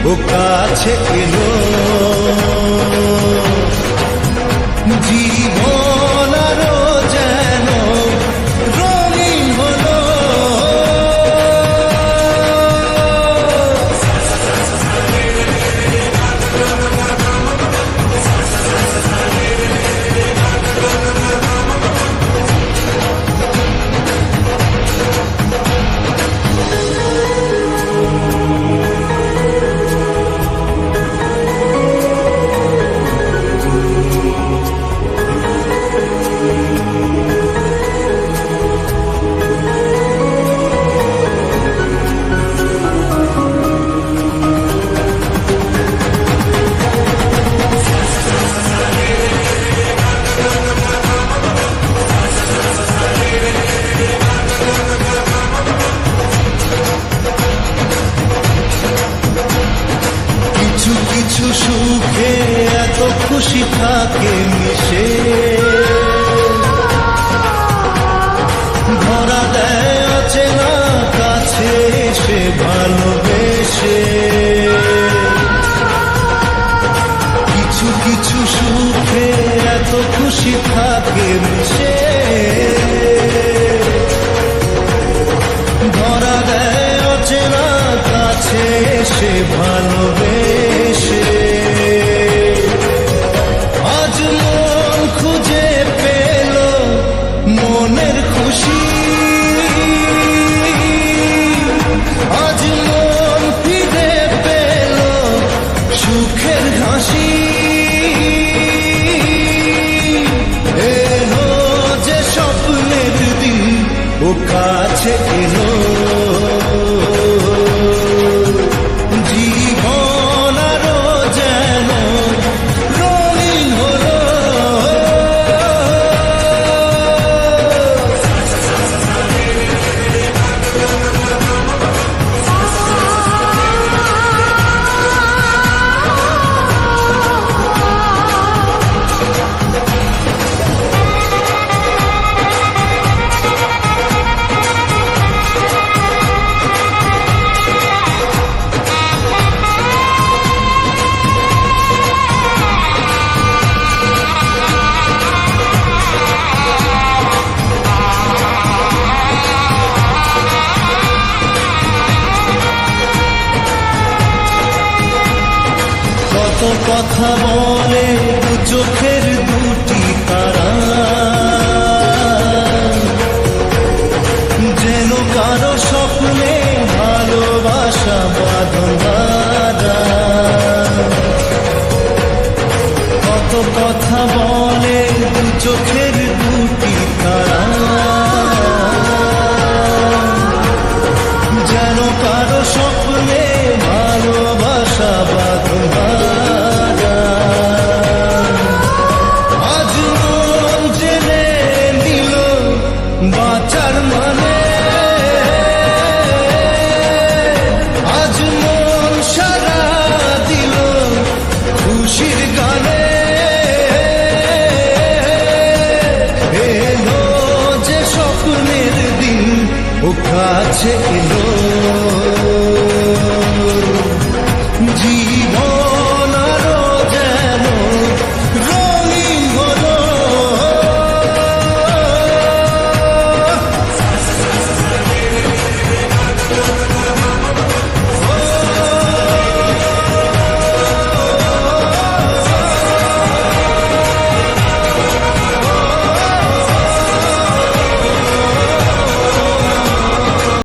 ও কাছে এলো, জীবন আরো যেন রঙিন হলো। কিছু সুখে এত খুশি থাকে মিশে, ধরা দেয় অচেনা কাছে এসে ভালোবেসে। কিছু কিছু সুখে এত খুশি থাকে মিশে, ধরা দেয় অচেনা কাছে এসে ভালোবেসে। আজ মন খুঁজে পেল মনের খুশি, আজ মন ফিরে পেল সুখের হাসি। এলো যে স্বপ্নের দিন, ও কাছে এলো, জীবন আরো যেন রঙিন হলো। কত কথা বলে দু চোখের দুটি তারা, যেন কারো স্বপ্নে ভালোবাসা বাঁধন বাঁধা। কত কথা বলে দু চোখের দুটি তারা, যেন কারো স্বপ্নে ভালোবাসা বাঁধন বাঁধা। আজ মন জেনে নিল বাঁচার মানে, আজ মন সারা দিল খুশির গানে। এলো যে স্বপ্নের দিন, ও কাছে